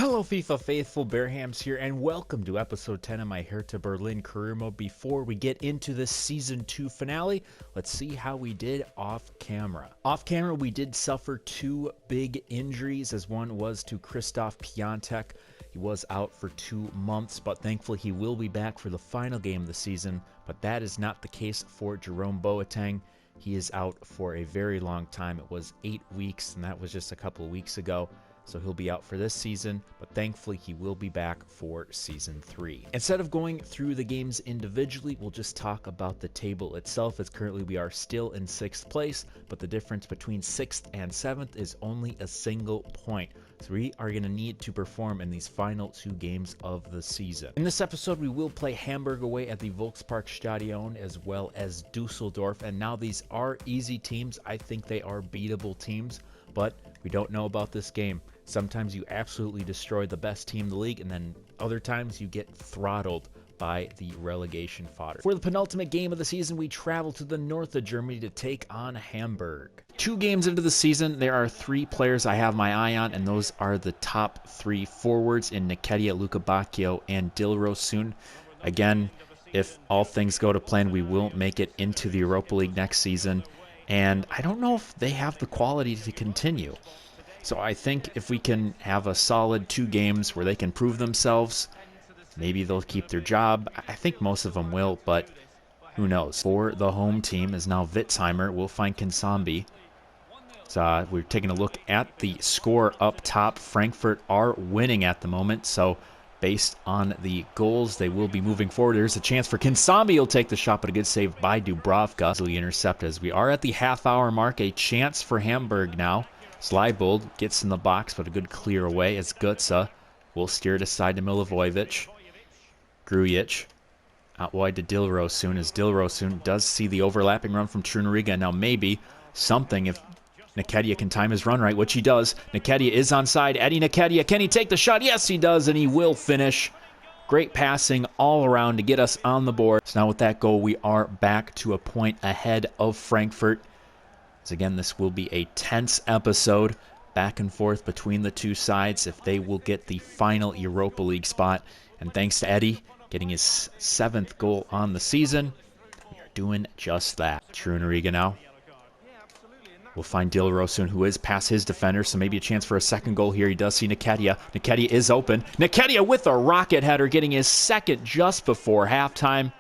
Hello FIFA faithful, Bearhamms here, and welcome to episode 10 of my Hertha Berlin career mode. Before we get into the season 2 finale, let's see how we did off camera. Off camera, we did suffer two big injuries, as one was to Christoph Piątek. He was out for 2 months, but thankfully he will be back for the final game of the season. But that is not the case for Jerome Boateng. He is out for a very long time. It was 8 weeks, and that was just a couple of weeks ago. So he'll be out for this season, but thankfully he will be back for season 3. Instead of going through the games individually, we'll just talk about the table itself, as currently we are still in 6th place, but the difference between 6th and 7th is only a single point. So we are going to need to perform in these final 2 games of the season. In this episode, we will play Hamburg away at the Volksparkstadion as well as Dusseldorf, and now these are easy teams. I think they are beatable teams, but we don't know about this game. Sometimes you absolutely destroy the best team in the league, and then other times you get throttled by the relegation fodder. For the penultimate game of the season, we travel to the north of Germany to take on Hamburg. 2 games into the season, there are 3 players I have my eye on, and those are the top 3 forwards in Nketiah, Luca Bacchio, and Dilrosun. Again, if all things go to plan, we will make it into the Europa League next season, and I don't know if they have the quality to continue. So I think if we can have a solid 2 games where they can prove themselves, maybe they'll keep their job. I think most of them will, but who knows. For the home team is now Witzheimer. We'll find Kinsambi. So we're taking a look at the score up top. Frankfurt are winning at the moment, so based on the goals, they will be moving forward. There's a chance for Kinsambi. He'll take the shot, but a good save by Dubravka. Easily intercepted as we are at the half-hour mark. A chance for Hamburg now. Sleibold gets in the box, but a good clear away as Gutsa will steer it aside to Milivojevic. Grujic out wide to Dilrosun, as Dilrosun does see the overlapping run from Trunariga. Now maybe something if Nketiah can time his run right, which he does. Nketiah is onside. Eddie Nketiah, can he take the shot? Yes, he does, and he will finish. Great passing all around to get us on the board. So now with that goal, we are back to a point ahead of Frankfurt. So again, this will be a tense episode, back and forth between the 2 sides if they will get the final Europa League spot. And thanks to Eddie getting his 7th goal on the season, we are doing just that. Trunariga now. We'll find Dilrosun, who is past his defender, so maybe a chance for a 2nd goal here. He does see Nketiah. Nketiah is open. Nketiah with a rocket header, getting his 2nd just before halftime.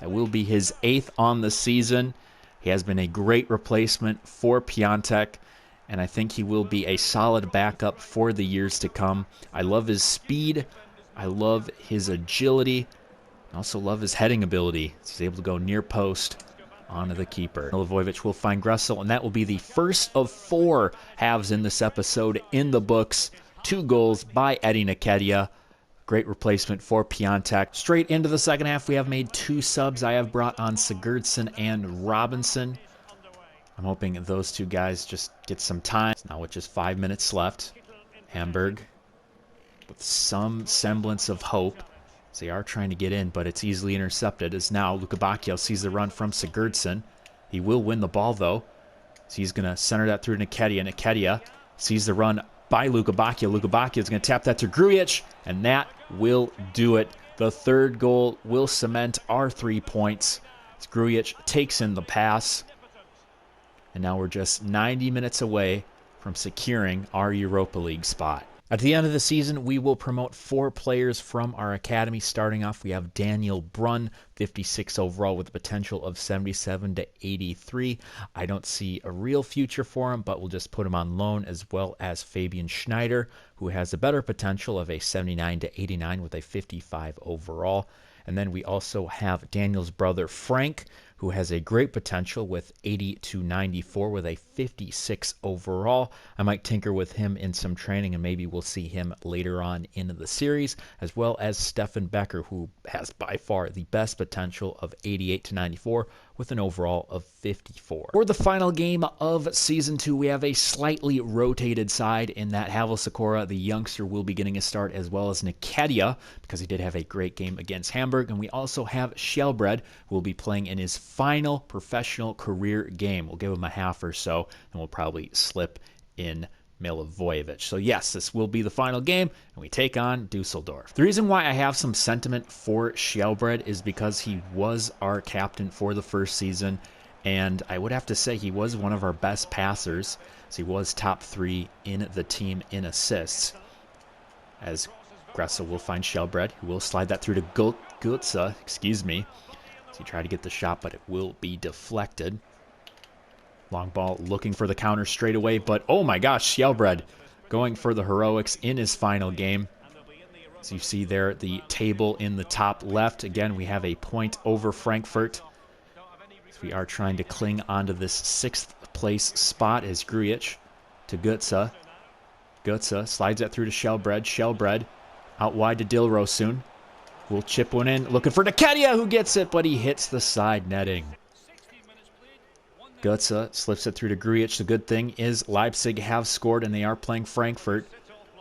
That will be his 8th on the season. He has been a great replacement for Piątek, and I think he will be a solid backup for the years to come. I love his speed. I love his agility. I also love his heading ability. He's able to go near post onto the keeper. Milivojevic will find Gressel, and that will be the first of 4 halves in this episode in the books. 2 goals by Eddie Nketiah. Great replacement for Piątek. Straight into the second half, we have made 2 subs. I have brought on Sigurdsson and Robinson. I'm hoping those 2 guys just get some time. Now with just 5 minutes left, Hamburg with some semblance of hope. So they are trying to get in, but it's easily intercepted as now Luca Bacchio sees the run from Sigurdsson. He will win the ball, though. So he's going to center that through to Nketiah. Nketiah sees the run by Luca Bacchio. Luca Bacchio is going to tap that to Grujic, and that will do it. The 3rd goal will cement our 3 points. As Grujic takes in the pass. And now we're just 90 minutes away from securing our Europa League spot. At the end of the season, we will promote 4 players from our academy. Starting off, we have Daniel Brunn, 56 overall with the potential of 77 to 83. I don't see a real future for him, but we'll just put him on loan, as well as Fabian Schneider, who has a better potential of a 79 to 89 with a 55 overall. And then we also have Daniel's brother, Frank, who has a great potential with 80 to 94 with a 56 overall. I might tinker with him in some training, and maybe we'll see him later on in the series, as well as Stefan Becker, who has by far the best potential of 88 to 94 with an overall of 54. For the final game of Season 2, we have a slightly rotated side in that Havel Sakura, the youngster, will be getting a start, as well as Nketiah, because he did have a great game against Hamburg. And we also have Shellbread, who will be playing in his final professional career game. We'll give him a half or so, and we'll probably slip in Milivojevic. So yes, this will be the final game, and we take on Dusseldorf. The reason why I have some sentiment for Sjelbred is because he was our captain for the first season, and I would have to say he was one of our best passers, as he was top 3 in the team in assists. As Gressel will find Sjelbred, who will slide that through to Gutsa, excuse me. So he tried to get the shot, but it will be deflected. Long ball looking for the counter straight away, but oh my gosh, Sjelbred going for the heroics in his final game. As you see there, the table in the top left. Again, we have a point over Frankfurt. So we are trying to cling onto this 6th place spot as Grujic to Gutsa. Gutsa slides that through to Sjelbred. Sjelbred out wide to Dilrosun. We'll chip one in, looking for Nikedia, who gets it, but he hits the side netting. Gutsa slips it through to Grujic. The good thing is Leipzig have scored, and they are playing Frankfurt.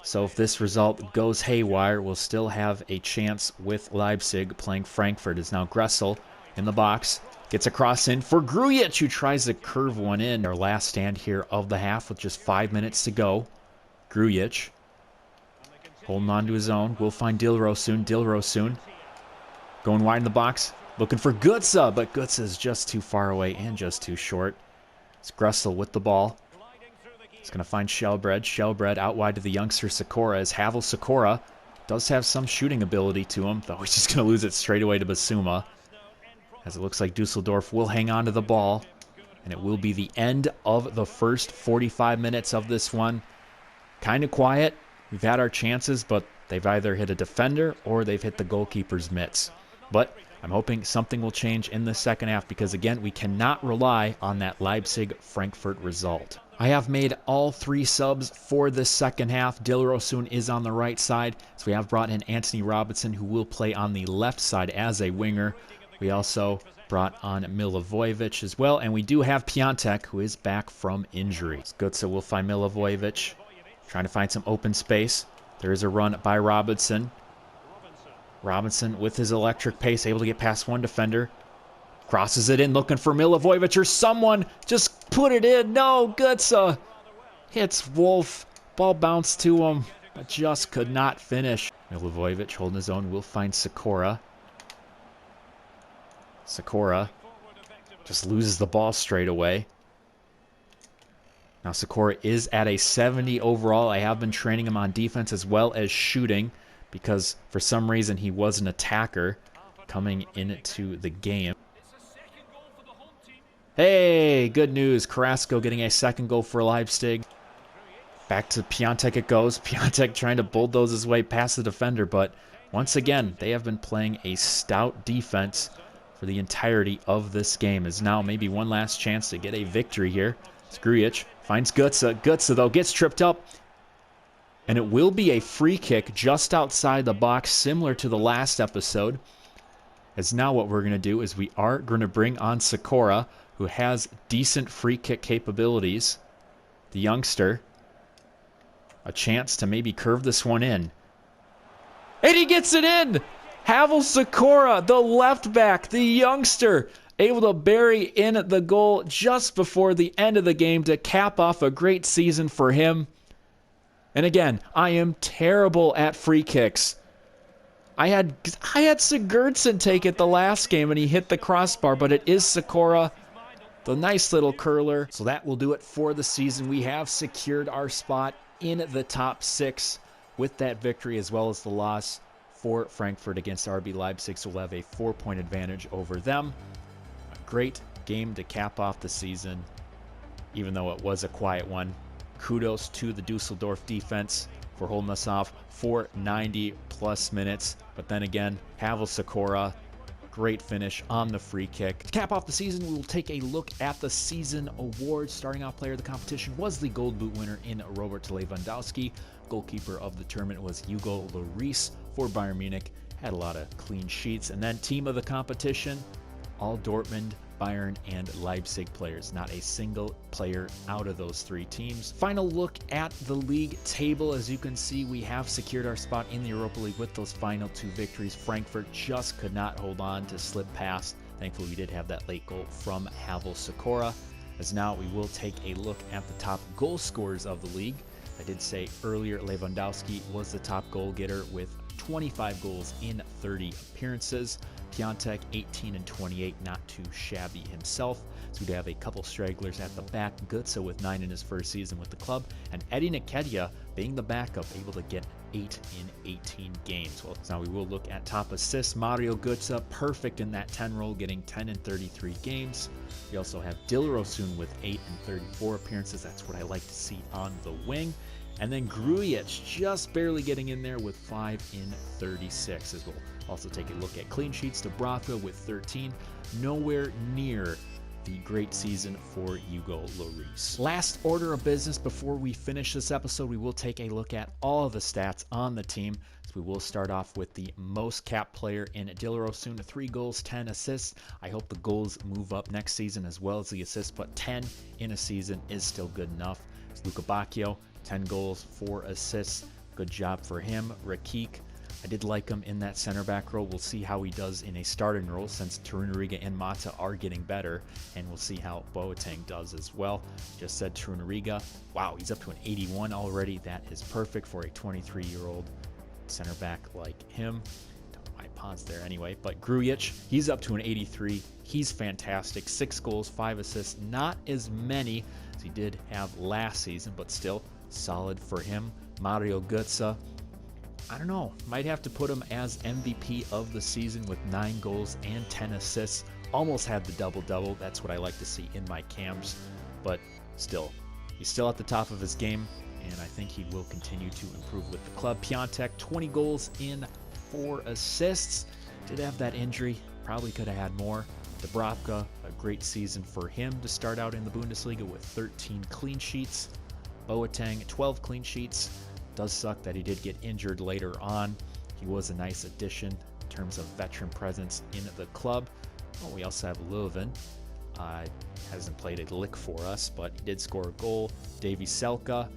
So if this result goes haywire, we'll still have a chance with Leipzig playing Frankfurt. Is now Gressel in the box. Gets a cross in for Grujic, who tries to curve one in. Our last stand here of the half with just 5 minutes to go. Grujic holding on to his own. We'll find Dilrosun. Dilrosun going wide in the box. Looking for Gutsa, but Gutsa is just too far away and just too short. It's Gressel with the ball. He's going to find Sjelbred. Sjelbred out wide to the youngster Sakura, as Havel Sakura does have some shooting ability to him, though he's just going to lose it straight away to Basuma. As it looks like Dusseldorf will hang on to the ball, and it will be the end of the first 45 minutes of this one. Kind of quiet. We've had our chances, but they've either hit a defender or they've hit the goalkeeper's mitts. But I'm hoping something will change in the second half because, again, we cannot rely on that Leipzig-Frankfurt result. I have made all 3 subs for this second half. Dilrosun is on the right side, so we have brought in Anthony Robinson, who will play on the left side as a winger. We also brought on Milivojevic as well, and we do have Piątek, who is back from injury. Gutsa will find Milivojevic, trying to find some open space. There is a run by Robinson. Robinson with his electric pace, able to get past one defender. Crosses it in, looking for Milivojevic or someone. Just put it in. No, Gutsa hits Wolf. Ball bounced to him, but just could not finish. Milivojevic holding his own. Will find Sakura. Sakura just loses the ball straight away. Now Sakura is at a 70 overall. I have been training him on defense as well as shooting, because for some reason he was an attacker coming into the game. Hey, good news. Carrasco getting a second goal for Leipzig. Back to Piątek it goes. Piątek trying to bulldoze his way past the defender, but once again, they have been playing a stout defense for the entirety of this game. Is now maybe one last chance to get a victory here. Grujic finds Gutsa. Gutsa, though, gets tripped up. And it will be a free kick just outside the box, similar to the last episode. As now what we're going to do is we are going to bring on Sakura, who has decent free kick capabilities. The youngster. A chance to maybe curve this one in. And he gets it in! Havel Sakura, the left back, the youngster, able to bury in the goal just before the end of the game to cap off a great season for him. And again, I am terrible at free kicks. I had Sigurdsson take it the last game and he hit the crossbar, but it is Sakura, the nice little curler. So that will do it for the season. We have secured our spot in the top 6 with that victory, as well as the loss for Frankfurt against RB Leipzig. So we'll have a 4-point advantage over them. A great game to cap off the season, even though it was a quiet one. Kudos to the Dusseldorf defense for holding us off for 90+ minutes. But then again, Havel Sakura, great finish on the free kick. To cap off the season, we will take a look at the season awards. Starting off player of the competition was the Gold Boot winner in Robert Lewandowski. Goalkeeper of the tournament was Hugo Lloris for Bayern Munich. Had a lot of clean sheets. And then team of the competition, all Dortmund, Bayern, and Leipzig players. Not a single player out of those 3 teams. Final look at the league table. As you can see, we have secured our spot in the Europa League with those final 2 victories. Frankfurt just could not hold on to slip past. Thankfully, we did have that late goal from Havel Sakura. As now we will take a look at the top goal scorers of the league. I did say earlier Lewandowski was the top goal getter with 25 goals in 30 appearances. Piątek 18 and 28, not too shabby himself. So we'd have a couple stragglers at the back. Götze with 9 in his first season with the club, and Eddie Nketiah being the backup, able to get 8 in 18 games. Well, now we will look at top assists. Mario Götze, perfect in that 10 role, getting 10 in 33 games. We also have Dilrosun with 8 in 34 appearances. That's what I like to see on the wing. And then Grujic just barely getting in there with 5 in 36, as we'll also take a look at clean sheets. Dubravka with 13, nowhere near the great season for Hugo Lloris. Last order of business before we finish this episode, we will take a look at all of the stats on the team. So we will start off with the most capped player in Dilrosun, 3 goals, 10 assists. I hope the goals move up next season as well as the assists, but 10 in a season is still good enough. It's Luca Bacchio, 10 goals, 4 assists. Good job for him. Rakik, I did like him in that center back role. We'll see how he does in a starting role since Torunariga and Mata are getting better, and we'll see how Boateng does as well. Just said Torunariga. Wow, he's up to an 81 already. That is perfect for a 23-year-old center back like him. Don't know why I paused there anyway, but Grujic, he's up to an 83. He's fantastic. 6 goals, 5 assists. Not as many as he did have last season, but still solid for him. Mario Götze, I don't know, might have to put him as MVP of the season with 9 goals and 10 assists. Almost had the double-double. That's what I like to see in my cams, but still, he's still at the top of his game, and I think he will continue to improve with the club. Piątek, 20 goals in 4 assists. Did have that injury, probably could have had more. Dubravka, a great season for him to start out in the Bundesliga with 13 clean sheets. Boateng, 12 clean sheets. Does suck that he did get injured later on. He was a nice addition in terms of veteran presence in the club. Well, we also have Leuven. Hasn't played a lick for us, but he did score a goal. Davy Selke,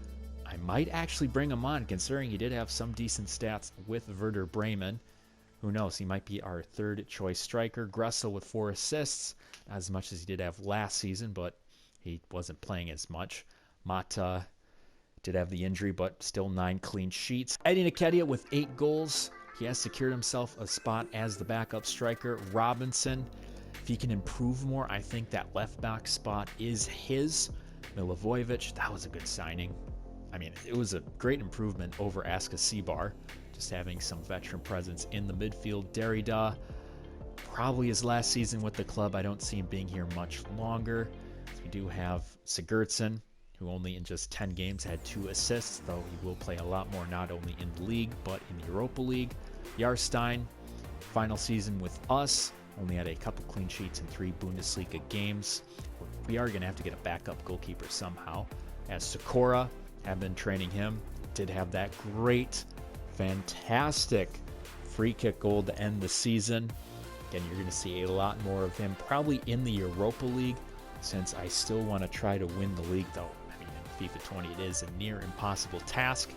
I might actually bring him on considering he did have some decent stats with Werder Bremen. Who knows, he might be our third choice striker. Gressel with 4 assists, not as much as he did have last season, but he wasn't playing as much. Mata did have the injury, but still 9 clean sheets. Eddie Nketiah with 8 goals. He has secured himself a spot as the backup striker. Robinson, if he can improve more, I think that left back spot is his. Milivojevic, that was a good signing. I mean, it was a great improvement over Aska Seabar, just having some veteran presence in the midfield. Derrida, probably his last season with the club. I don't see him being here much longer. We do have Sigurdsson, who only in just 10 games had 2 assists, though he will play a lot more not only in the league, but in the Europa League. Jarstein, final season with us, only had a couple clean sheets in 3 Bundesliga games. We are going to have to get a backup goalkeeper somehow. As Sakura, have been training him, did have that great, fantastic free kick goal to end the season. Again, you're going to see a lot more of him probably in the Europa League, since I still want to try to win the league, though. FIFA 20, it is a near impossible task.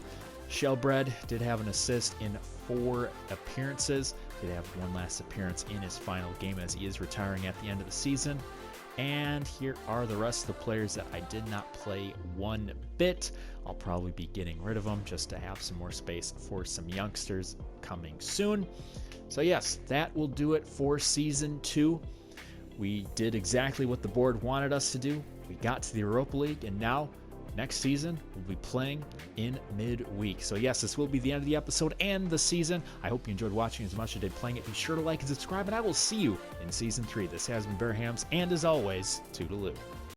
Shellbread did have an assist in 4 appearances. Did have one last appearance in his final game as he is retiring at the end of the season. And here are the rest of the players that I did not play one bit. I'll probably be getting rid of them just to have some more space for some youngsters coming soon. So yes, that will do it for Season 2. We did exactly what the board wanted us to do. We got to the Europa League, and now next season, we'll be playing in midweek. So yes, this will be the end of the episode and the season. I hope you enjoyed watching as much as I did playing it. Be sure to like and subscribe, and I will see you in Season 3. This has been Bearhamms, and as always, toodaloo.